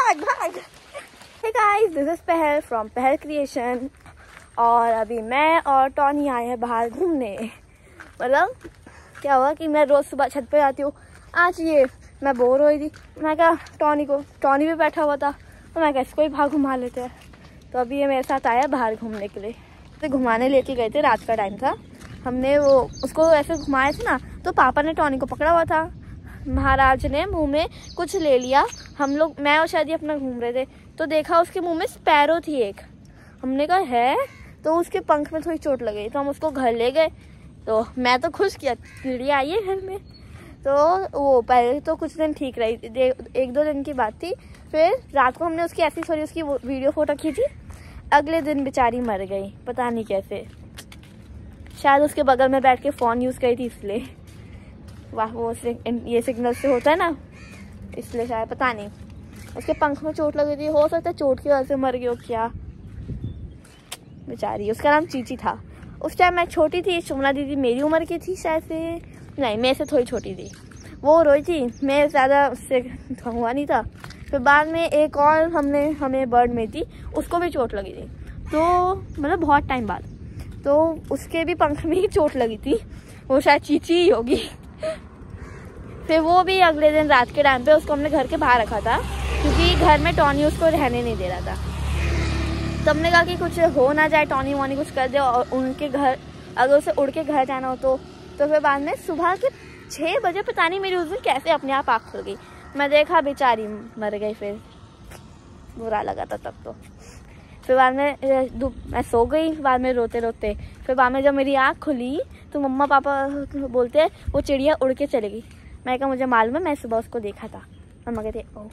भाग भाग। Hey guys, this is पहल फ्रॉम पहल क्रिएशन। और अभी मैं और टॉनी आए हैं बाहर घूमने। मतलब क्या हुआ कि मैं रोज सुबह छत पे आती हूँ। आज ये मैं बोर हो रही थी, मैं कहा टॉनी भी बैठा हुआ था तो मैं कहा इसको ही भाग घुमा लेते हैं। तो अभी ये मेरे साथ आया बाहर घूमने के लिए। तो घुमाने लेके गए थे, रात का टाइम था। हमने वो उसको ऐसे घुमाए थे ना, तो पापा ने टॉनी को पकड़ा हुआ था। महाराज ने मुंह में कुछ ले लिया। हम लोग, मैं और शादी अपना घूम रहे थे, तो देखा उसके मुंह में स्पैरो थी एक। हमने कहा है, तो उसके पंख में थोड़ी चोट लगी, तो हम उसको घर ले गए। तो मैं तो खुश किया, चिड़िया आई है घर में। तो वो पहले तो कुछ दिन ठीक रही, 1-2 दिन की बात थी। फिर रात को हमने उसकी ऐसी थोड़ी उसकी वीडियो फोटो खींची। अगले दिन बेचारी मर गई, पता नहीं कैसे। शायद उसके बगल में बैठ के फ़ोन यूज़ करी थी इसलिए। वाह, वो ये सिग्नल से होता है ना, इसलिए शायद, पता नहीं। उसके पंख में चोट लगी थी, हो सकता है चोट की वजह से मर गई हो क्या बेचारी। उसका नाम चीची था। उस टाइम मैं छोटी थी, सुमना दीदी मेरी उम्र की थी शायद से, नहीं मेरे से थोड़ी छोटी थी। वो रोई थी, मैं ज़्यादा उससे हुआ नहीं था। फिर बाद में एक और हमें बर्ड में थी, उसको भी चोट लगी थी। तो मतलब बहुत टाइम बाद, तो उसके भी पंख में ही चोट लगी थी। वो शायद चीची ही होगी। फिर वो भी अगले दिन रात के टाइम पे उसको हमने घर के बाहर रखा था, क्योंकि घर में टॉनी उसको रहने नहीं दे रहा था। तो हमने कहा कि कुछ हो ना जाए, टॉनी वॉनी कुछ कर दे और उनके घर, अगर उसे उड़ के घर जाना हो तो फिर बाद में सुबह के 6 बजे पता नहीं मेरी उस दिन कैसे अपने आप आँख खुल गई। मैं देखा बेचारी मर गई। फिर बुरा लगा था तब तो। फिर बाद में मैं सो गई, बाद में रोते रोते। फिर बाद में जब मेरी आँख खुली तो मम्मा पापा बोलते वो चिड़िया उड़ के चली गई। मैं कहा मुझे मालूम है, मैं सुबह उसको देखा था। मम्मा कहते ओह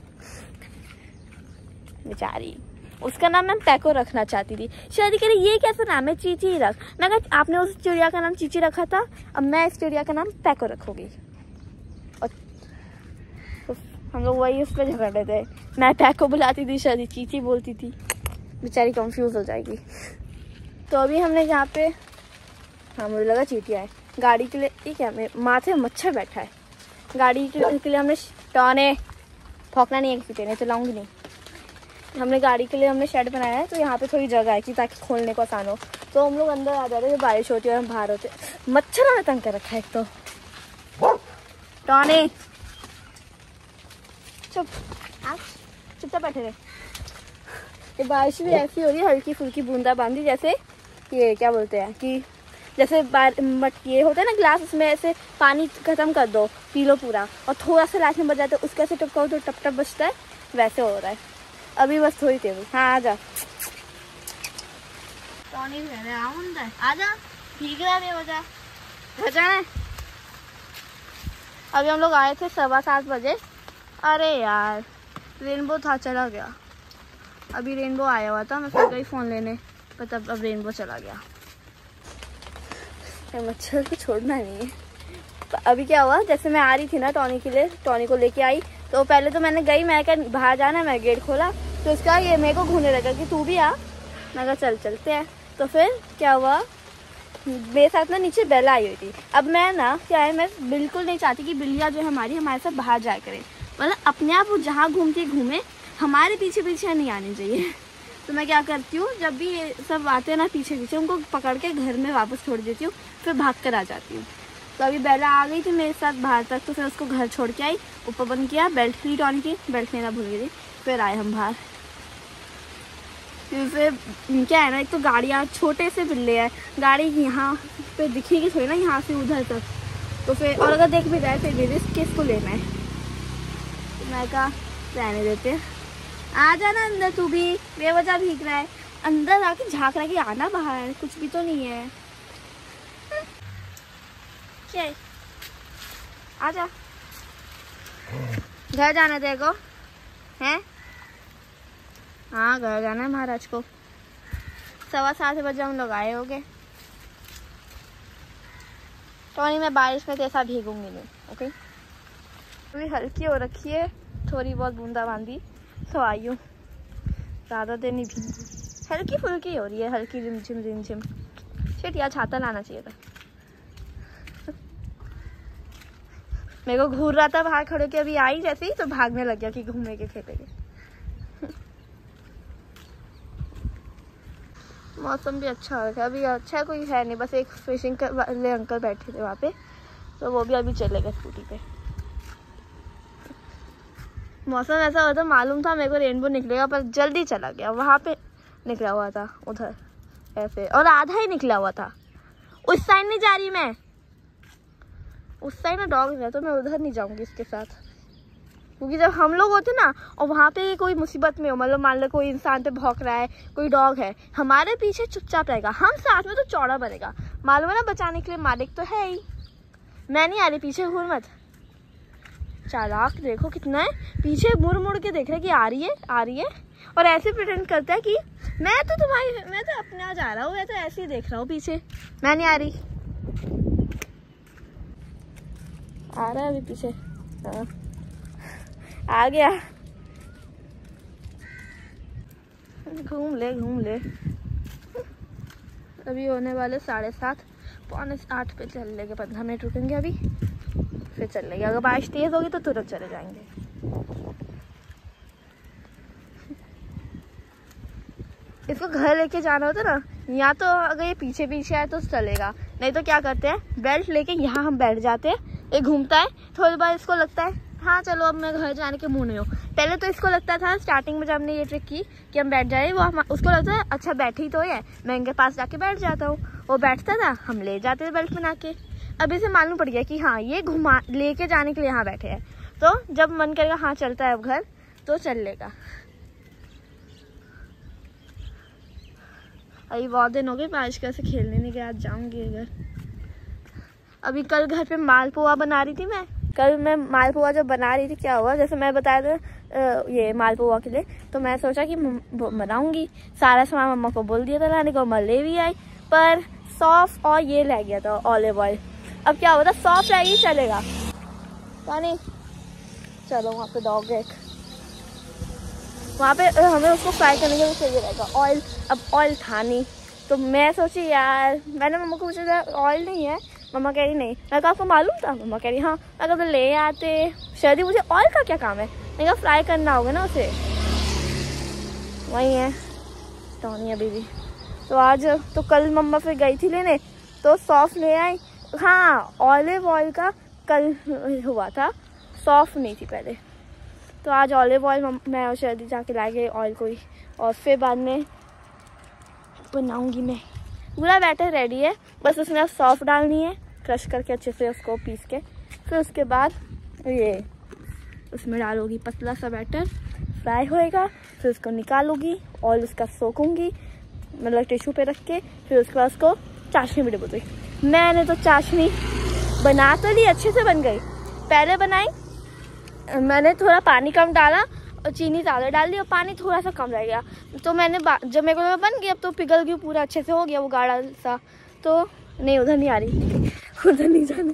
बेचारी। उसका नाम मैं पैको रखना चाहती थी। शादी कह रही ये कैसा नाम है, चीची रख। मैं कहा आपने उस चिड़िया का नाम चीची रखा था, अब मैं इस चिड़िया का नाम पैको रखूंगी। और तो हम लोग वही उस पर झगड़ रहे थे। मैं पैको बुलाती थी, शादी चीची बोलती थी। बेचारी कंफ्यूज हो जाएगी। तो अभी हमने यहाँ पे, हाँ मुझे लगा चीटिया है। गाड़ी के लिए ये क्या, मेरे माथे में मच्छर बैठा है। गाड़ी के लिए हमने टॉने भौंकना नहीं है किसी पे, नहीं तो लाऊंगी नहीं। हमने गाड़ी के लिए हमने शेड बनाया है, तो यहाँ पे थोड़ी जगह है कि ताकि खोलने को आसान हो। तो हम लोग अंदर आ जाते हैं, बारिश होती है और हम बाहर होते। मच्छरों ने तंग कर रखा है एक तो। टॉनी चुप, चुपचाप बैठे रहे। ये बारिश भी ऐसी हो रही है, हल्की फुल्की बूंदाबांदी, जैसे ये क्या बोलते हैं कि जैसे ये होता है ना ग्लास, उसमें ऐसे पानी खत्म कर दो, पी लो पूरा, और थोड़ा सा लास्ट में बच जाता है, उसका ऐसे टपकाओ तो टप टप बचता है, वैसे हो रहा है अभी। बस थोड़ी देर। हाँ आजा टॉनी, आजा, भीग रहा है वजह घर जाना है। अभी हम लोग आए थे 7:15 बजे। अरे यार रेनबो था, चला गया। अभी रेनबो आया हुआ था, मैं फिर गई फ़ोन लेने, पर तब अब रेनबो चला गया। मच्छर को छोड़ना नहीं है। तो अभी क्या हुआ, जैसे मैं आ रही थी ना टॉनी के लिए, टॉनी को लेके आई, तो पहले तो मैंने गई, मैं क्या बाहर जाना है, मैं गेट खोला तो उसका ये मेरे को घूमने लगा कि तू भी आ। मैं कहा चलते हैं। तो फिर क्या हुआ, मेरे साथ ना नीचे बेला आई हुई थी। अब मैं ना क्या है, मैं बिल्कुल नहीं चाहती कि बिल्लियाँ जो है हमारे साथ बाहर जाया करें। मतलब अपने आप वो जहाँ घूमती घूमे, हमारे पीछे पीछे नहीं आनी चाहिए। तो मैं क्या करती हूँ, जब भी ये सब आते हैं ना पीछे पीछे, उनको पकड़ के घर में वापस छोड़ देती हूँ, फिर भाग कर आ जाती हूँ। तो अभी बेला आ गई थी मेरे साथ बाहर तक, तो फिर उसको घर छोड़ के आई, ऊपर बंद किया, बेल्ट ली टॉनी की, बेल्ट लेना भूल गई थी। फिर आए हम बाहर। फिर क्या है ना, एक तो गाड़ियाँ, छोटे से बिल्ले हैं, गाड़ी यहाँ पे दिखेगी थोड़ी ना यहाँ से उधर तक, तो फिर और अगर देख भी जाए फिर भी रिस्क किसको लेना है। तो मैं कहा रहने देते, आ जाना अंदर, तू भी बेवजह भीग रहा है, अंदर आके झाँक रहा है कि आना बाहर, कुछ भी तो नहीं है। क्या है, आजा, घर जाना देखो हैं। हाँ घर जाना है महाराज को। 7:15 बजे हम लोग आए होंगे। टॉनी मैं बारिश में कैसा भीगूंगी नहीं, ओके। अभी हल्की हो रखी है, थोड़ी बहुत बूंदाबांदी, तो आई हूँ, ज़्यादा देर नहीं भीगी, हल्की फुल्की हो रही है, हल्की रिमझिम रिमझिम। शिट यार, छाता लाना चाहिए था। मेरे को घूर रहा था बाहर खड़े के, अभी आई जैसे ही तो भागने लग गया कि घूमे के खेलेंगे। मौसम भी अच्छा हो रहा है। अभी अच्छा कोई है नहीं, बस एक फिशिंग वाले अंकल बैठे थे वहाँ पे, तो वो भी अभी चले गए स्कूटी पे। मौसम ऐसा हुआ था, मालूम था मेरे को रेनबो निकलेगा, पर जल्दी चला गया। वहाँ पे निकला हुआ था उधर ऐसे, और आधा ही निकला हुआ था। उस साइड नहीं जा रही मैं, उस साइड ना डॉग है, तो मैं उधर नहीं जाऊँगी इसके साथ, क्योंकि जब हम लोग होते ना और वहाँ पे कोई मुसीबत में हो, मतलब मान लो कोई इंसान पे भौंक रहा है, कोई डॉग है, हमारे पीछे चुपचाप रहेगा, हम साथ में तो चौड़ा बनेगा, मालूम है ना, बचाने के लिए मालिक तो है ही। मैं नहीं आ रही, पीछे घूर मत। चालाक देखो कितना है, पीछे मुड़ मुड़ के देख रहा है कि आ रही है, और ऐसे प्रिटेंड करता है कि मैं तो अपना जा रहा हूँ, मैं तो ऐसे ही देख रहा हूँ पीछे, मैं नहीं आ रही। आ रहा है अभी पीछे, हाँ आ गया। घूम ले। अभी होने वाले 7:30, 7:45 पे चल लेंगे, 15 मिनट रुकेंगे अभी, फिर चल लेंगे। अगर बारिश तेज होगी तो तुरंत चले जाएंगे। इसको घर लेके जाना होता ना, या तो अगर ये पीछे आए तो चलेगा, नहीं तो क्या करते हैं, बेल्ट लेके यहाँ हम बैठ जाते हैं, ये घूमता है, थोड़ी बार इसको लगता है हाँ चलो अब मैं घर जाने के मुँह नहीं हूँ। पहले तो इसको लगता था स्टार्टिंग में जब हमने ये ट्रिक की कि हम बैठ जाए, उसको लगता है अच्छा बैठी तो है, मैं इनके पास जाके बैठ जाता हूँ। वो बैठता था, हम ले जाते थे बेल्ट बना के। अब इसे मालूम पड़ गया कि हाँ ये घुमा लेके जाने के लिए यहाँ बैठे हैं, तो जब मन करेगा हाँ चलता है अब घर, तो चल लेगा। अभी बहुत दिन हो गए बारिश का, से खेलने नहीं गया, आज जाऊंगी अगर। अभी कल घर पे मालपुआ बना रही थी मैं, कल मैं मालपुआ जब बना रही थी, क्या हुआ, जैसे मैं बताया था ये मालपुआ के लिए, तो मैं सोचा कि बनाऊंगी, सारा सामान मम्मा को बोल दिया था लाने को, मम्मा ले भी आई, पर सौंफ और ये रह गया था ऑलिव ऑयल। अब क्या होता, सौंफ रहेगी चलेगा पानी। चलो वहाँ पे डॉग है, वहाँ पे हमें उसको फ्राई करने के लिए चाहिए रहेगा ऑयल। अब ऑयल था नहीं, तो मैं सोची यार, मैंने मम्मा को पूछा था ऑयल नहीं है, मम्मा कह रही नहीं। मैं कहा आपको मालूम था, मम्मा कह रही हाँ। मैं कहा तो ले आते, शायद मुझे ऑयल का क्या काम है, मैं कहा फ्राई करना होगा ना उसे। वही है टॉनी अभी भी। तो आज तो कल मम्मा फिर गई थी लेने, तो सौंफ ले आई। हाँ ऑलिव ऑयल का कल हुआ था, सौंफ नहीं थी पहले, तो आज ऑलिव ऑयल मैं और शायद जाके ला गए ऑयल कोई, और फिर बाद में बनाऊंगी मैं। पूरा बैटर रेडी है, बस उसमें अब सौंफ डालनी है, क्रश करके अच्छे से उसको पीस के, फिर उसके बाद ये उसमें डालूंगी पतला सा बैटर, फ्राई होएगा, फिर उसको निकालूंगी, ऑयल उसका सोखूंगी, मतलब टिश्यू पे रख के, फिर उसके बाद उसको चाशनी में डुबो दूँगी। मैंने तो चाशनी बना तो ली, अच्छे से बन गई। पहले बनाई मैंने, थोड़ा पानी कम डाला और चीनी ज़्यादा डाल दी, और पानी थोड़ा सा कम रह गया, तो मैंने जब मेरे को बन गया, अब तो पिघल गई पूरा, अच्छे से हो गया वो गाढ़ा सा। तो नहीं उधर नहीं आ रही, उधर नहीं जाने।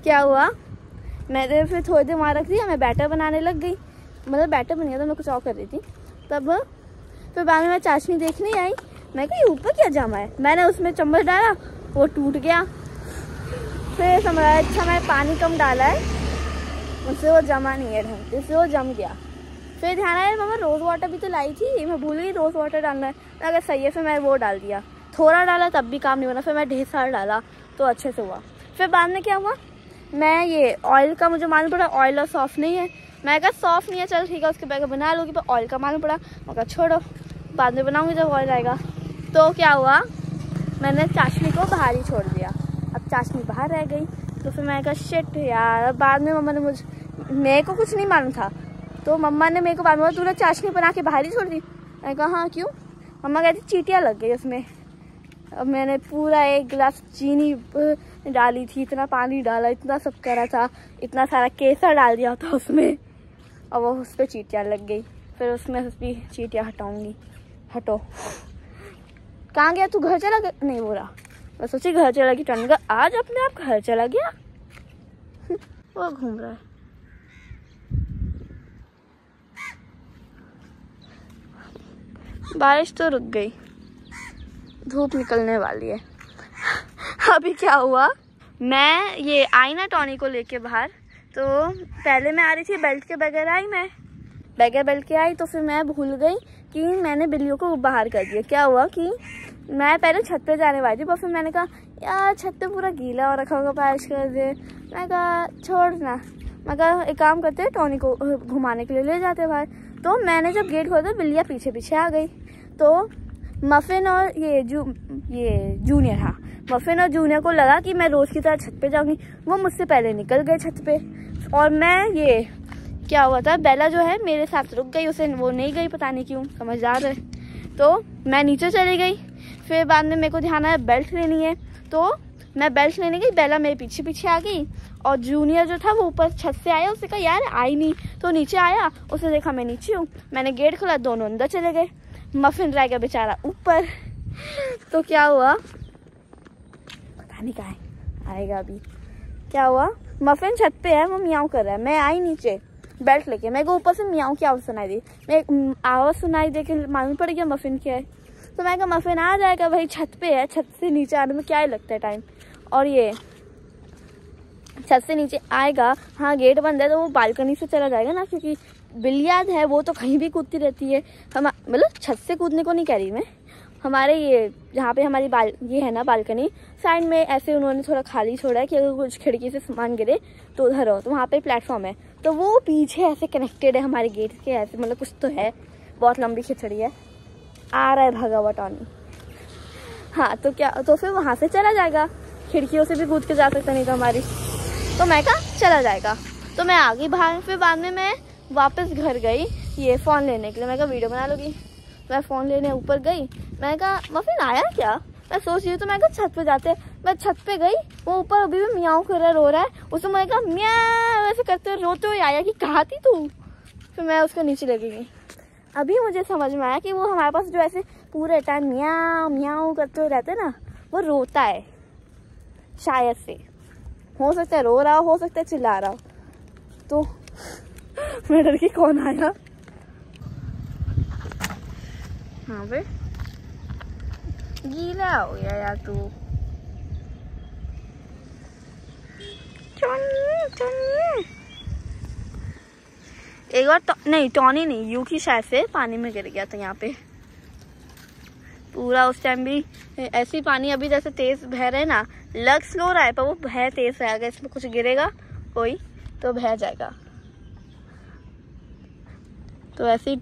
क्या हुआ, मैंने फिर थोड़ी देर वहाँ रख दिया, मैं बैटर बनाने लग गई, मतलब बैटर बन गया था, मैं कुछ और कर रही थी तब। फिर बाद में मैं चाशनी देखने आई, मैं कहा ये ऊपर क्या जमा है, मैंने उसमें चम्मच डाला, वो टूट गया। फिर समझ आया अच्छा मैं पानी कम डाला है, उससे वो जमा नहीं है ढंग से, इससे वो जम गया। फिर ध्यान आया मम्मा रोज़ वाटर भी तो लाई थी, मैं भूल गई रोज़ वाटर डालना है। अगर सही है, फिर मैं वो डाल दिया, थोड़ा डाला तब भी काम नहीं बना, फिर मैं ढेर सारा डाला तो अच्छे से हुआ। फिर बाद में क्या हुआ, मैं ये ऑयल का मुझे मालूम पड़ा ऑयल और सौंफ नहीं है, मैं कहा सौंफ नहीं है चल ठीक है उसके बैग बना लूँगी, पर ऑयल का मालूम पड़ा, मैं कहा छोड़ो बाद में बनाऊँगी जब ऑयल आएगा। तो क्या हुआ, मैंने चाशनी को बाहर ही छोड़ दिया, अब चाशनी बाहर रह गई। तो फिर मैं कहा शिट यार, बाद में मम्मा ने मेरे को कुछ नहीं मालूम था, तो मम्मा ने मेरे को बाद में तूने चाशनी बना के बाहर ही छोड़ दी। मैं कहा हाँ क्यों, मम्मा कहती चींटियाँ लग गई उसमें। अब मैंने पूरा 1 गिलास चीनी डाली थी, इतना पानी डाला, इतना सब करा था, इतना सारा केसर डाल दिया था उसमें, और वो उस पर चींटियाँ लग गई। फिर उसमें भी चींटियाँ हटाऊंगी। हटो, कहाँ गया तू, घर चला गया? नहीं बोला, मैं सोची घर चला गया, टर्न का आज अपने आप घर चला गया। वो घूम रहा है। बारिश तो रुक गई, धूप निकलने वाली है। अभी क्या हुआ, मैं ये आई ना टॉनी को लेके बाहर, तो पहले मैं आ रही थी बेल्ट के बगैर आई, मैं बगैर बेल्ट के आई, तो फिर मैं भूल गई कि मैंने बिल्लियों को बाहर कर दिया। क्या हुआ कि मैं पहले छत पे जाने वाली थी, पर फिर मैंने कहा यार छत पे पूरा गीला और रखा होगा, बारिश कर दे। मैं कहा छोड़ ना, मैं कहा एक काम करते हैं, टॉनी को घुमाने के लिए ले जाते बाहर। तो मैंने जब गेट खोला तो बिल्लियाँ पीछे पीछे आ गई। तो मफिन और ये जूनियर, हाँ मफिन और जूनियर को लगा कि मैं रोज़ की तरह छत पे जाऊँगी। वो मुझसे पहले निकल गए छत पे, और मैं ये क्या हुआ था, बेला जो है मेरे साथ रुक गई, उसे वो नहीं गई, पता नहीं क्यों, समझदार है। तो मैं नीचे चली गई। फिर बाद में मेरे को ध्यान आया बेल्ट लेनी है, तो मैं बेल्ट लेने गई, बेला मेरे पीछे पीछे आ गई। और जूनियर जो था वो ऊपर छत से आया, उससे कहा यार आई नहीं, तो नीचे आया, उसने देखा मैं नीचे हूँ, मैंने गेट खोला, दोनों अंदर चले गए। मफिन रह गया बेचारा ऊपर। तो क्या हुआ पता नहीं कहाँ है, आएगा अभी। क्या हुआ, मफिन छत पे है, वो मियाऊ कर रहा है, मैं आई नीचे बेल्ट लेके, मेरे को ऊपर से मियाऊ की आवाज़ सुनाई दी, मैं आवाज़ सुनाई दे के मालूम पड़ गया मफिन क्या है। तो मैं कहा मफिन आ जाएगा भाई, छत पे है, छत से नीचे आने में क्या ही लगता है टाइम, और ये छत से नीचे आएगा, हाँ गेट बंद है तो वो बालकनी से चला जाएगा ना, क्योंकि बिल्लियाद है वो तो कहीं भी कूदती रहती है। हम मतलब छत से कूदने को नहीं कह रही मैं, हमारे ये जहाँ पे हमारी ये है ना बालकनी साइड में, ऐसे उन्होंने थोड़ा खाली छोड़ा है कि अगर कुछ खिड़की से सामान गिरे तो उधर हो, तो वहाँ पे प्लेटफॉर्म है, तो वो पीछे ऐसे कनेक्टेड है हमारे गेट के, ऐसे मतलब कुछ तो है, बहुत लंबी खिचड़ी है। आ रहा है भगा हुआ टॉनी, हाँ तो क्या, तो फिर वहाँ से चला जाएगा, खिड़कियों से भी कूद के जा सकता नहीं था हमारी। तो मैं कहा चला जाएगा, तो मैं आ गई बाहर। फिर बाद में मैं वापस घर गई ये फ़ोन लेने के लिए, मैं कहा वीडियो बना लूँगी। मैं फ़ोन लेने ऊपर गई, मैंने कहा मफिन आया क्या, मैं सोच रही हूँ, तो मैं कहा छत पे जाते हैं। मैं छत पे गई, वो ऊपर अभी भी मियाऊ कर रहा है, रो रहा है, उसने मैंने कहा म्याऊ वैसे करते हुए रोते हुए आया कि कहाँ थी तू। फिर मैं उसको नीचे लेके गई। अभी मुझे समझ में आया कि वो हमारे पास जो ऐसे पूरे टाइम म्याऊ म्याऊ करते हुए रहते ना, वो रोता है शायद से, हो सकता है रो रहा हो सकता है चिल्ला रहा हो। तो मैं डर की कौन आया, हाँ भाई गीला हो गया यार तू। एक बार नहीं टॉनी नहीं, यूकी शायद से पानी में गिर गया था यहाँ पे पूरा, उस टाइम भी ऐसी पानी अभी जैसे तेज बह रहा है ना, लग स्लो रहा है पर वो बह तेज रहेगा, इसमें कुछ गिरेगा कोई तो बह जाएगा। तो ऐसे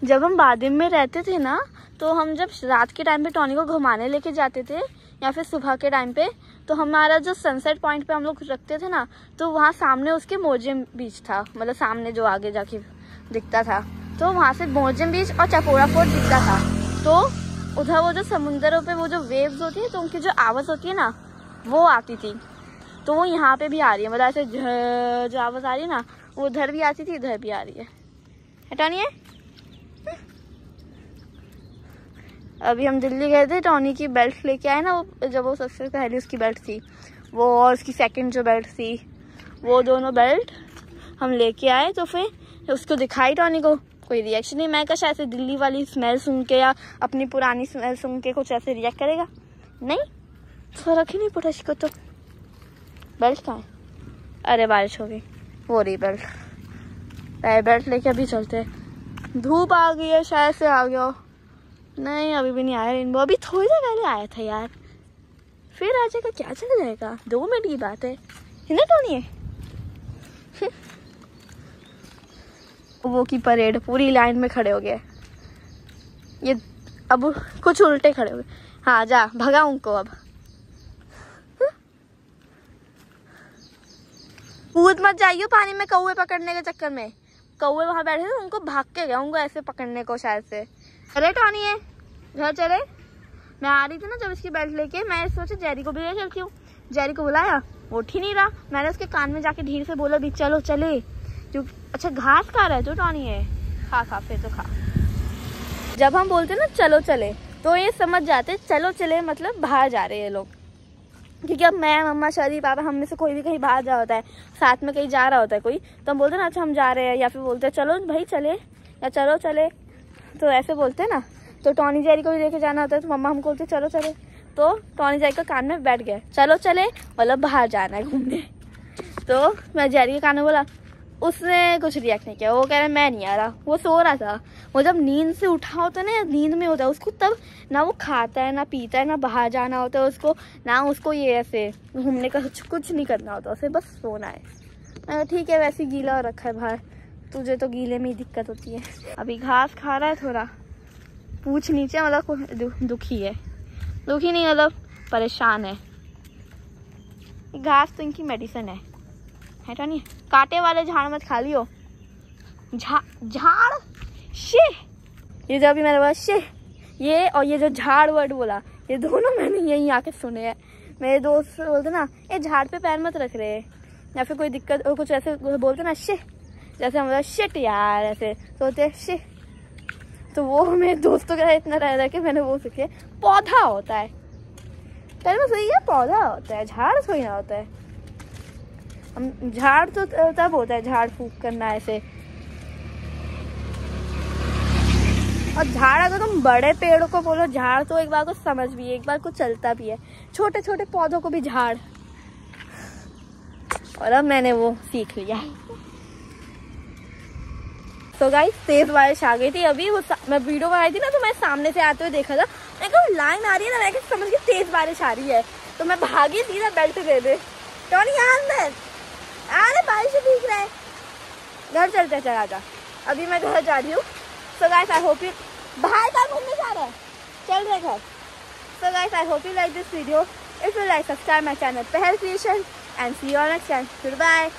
जब हम बादिम में रहते थे ना, तो हम जब रात के टाइम पे टॉनी को घुमाने लेके जाते थे या फिर सुबह के टाइम पे, तो हमारा जो सनसेट पॉइंट पे हम लोग रखते थे ना, तो वहाँ सामने उसके मोरजिम बीच था, मतलब सामने जो आगे जाके दिखता था, तो वहाँ से मोरजिम बीच और चपोरा फोर्ट दिखता था। तो उधर वो जो समुंदरों पे वो जो वेव्स होती है, तो उनकी जो आवाज़ होती है ना वो आती थी, तो वो यहाँ पे भी आ रही है, मतलब ऐसे जो आवाज़ आ रही है ना, वो उधर भी आती थी, इधर भी आ रही है। टॉनी है, अभी हम दिल्ली गए थे, टॉनी की बेल्ट लेके आए ना, वो जब वो सबसे पहले उसकी बेल्ट थी वो, और उसकी सेकंड जो बेल्ट थी वो, दोनों बेल्ट हम लेके आए। तो फिर उसको दिखाई टॉनी को, कोई रिएक्शन नहीं। मैं कहा शायद से दिल्ली वाली स्मेल सुन के या अपनी पुरानी स्मेल सुन के कुछ ऐसे रिएक्ट करेगा, नहीं फर्क ही नहीं पड़ा इसको। तो बेल्ट कहाँ है, अरे बारिश हो गई, वो रही बेल्ट, बेल्ट लेके अभी चलते हैं। धूप आ गई है, शायद से आ गया, नहीं अभी भी नहीं आया रेनबो, अभी थोड़ी देर पहले आया था यार, फिर आ जाएगा, क्या चला जाएगा, 2 मिनट की बात है ना टॉनी है। वो की परेड पूरी लाइन में खड़े हो गए, ये अब कुछ उल्टे खड़े हो गए। हाँ जा भगा उनको, अब कूद मत जाइयो पानी में कौवे पकड़ने के चक्कर में, कौवे वहां बैठे थे, उनको भाग के गया, उनको ऐसे पकड़ने को शायद से। चले टॉनी है घर चले, मैं आ रही थी ना जब इसकी बेल्ट लेके, मैं सोचा जेरी को भी ले चलती हूँ, जेरी को बुलाया, वो उठ ही नहीं रहा, मैंने उसके कान में जाके धीरे से बोला भी चलो चले, क्योंकि अच्छा घास खा रहा है तो टॉनी है, खा फिर तो खा। जब हम बोलते ना चलो चले, तो ये समझ जाते चलो चले मतलब बाहर जा रहे हैं लोग, क्योंकि अब मैं मम्मा शादी पापा हम में से कोई भी कहीं बाहर जा होता है, साथ में कहीं जा रहा होता है कोई, तो हम बोलते ना अच्छा हम जा रहे हैं, या फिर बोलते हैं चलो भाई चले या चलो चले, तो ऐसे बोलते हैं ना। तो टॉनी जेरी को भी लेके जाना होता है, तो मम्मा हमको बोलते चलो चले, तो टॉनी जेरी का कान में बैठ गया चलो चले, मतलब बाहर जाना है घूमने। तो मैं जेरी के कान में बोला उसने कुछ रिएक्ट नहीं किया। वो कह रहा मैं नहीं आ रहा, वो सो रहा था। वो जब नींद से उठा होता है ना, नींद में होता है उसको, तब ना वो खाता है ना पीता है ना बाहर जाना होता है उसको, ना उसको ये ऐसे घूमने का कुछ नहीं करना होता, उसे बस सोना है। मैं ठीक है, वैसे गीला रखा है बाहर, तुझे तो गीले में ही दिक्कत होती है। अभी घास खा रहा है, थोड़ा पूछ नीचे, मतलब दुखी है, दुखी नहीं मतलब परेशान है। घास तो इनकी मेडिसिन है तो नहीं। कांटे वाले झाड़ मत खा लियो। झाड़ शे, ये जो अभी मैंने बोला शे, ये और ये जो झाड़ वर्ड बोला, ये दोनों मैंने यहीं आके सुने हैं। मेरे दोस्त बोलते ना, ये झाड़ पे पैर मत रख रहे, या फिर कोई दिक्कत और कुछ ऐसे बोलते ना शे, जैसे हम शिट यार ऐसे सोचते शे। तो वो मेरे दोस्तों का इतना रह के मैंने वो सीखे, पौधा होता है। पहले मैं सोची पौधा होता है, झाड़ थोड़ी ना होता है। हम झाड़ तो तब होता है, झाड़ फूक करना ऐसे। और झाड़ अगर तुम बड़े पेड़ों को बोलो झाड़, तो एक बार को समझ भी है, एक बार को चलता भी है। छोटे छोटे पौधों को भी झाड़। और अब मैंने वो सीख लिया। तो गाइस तेज बारिश आ गई थी अभी, वो मैं वीडियो बनाई थी ना, तो मैं सामने से आते हुए देखा था, मैं कहा लाइन आ रही है ना, मैं समझ गई तेज बारिश आ रही है, तो मैं भागी सीधा बेल्ट दे दे। टॉनी यहाँ अंदर, अरे बारिश से भीग रहा है, घर चलते चला जा। अभी मैं घर जा रही हूँ। So guys I hope you, भाई कहाँ घूमने जा रहा है, चल रहे घर। So guys I hope you like this video. If you like subscribe my channel Pahal creation and see you on next time. Goodbye.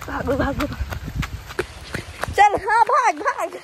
भागो भागो, चल हाँ भाग भाग।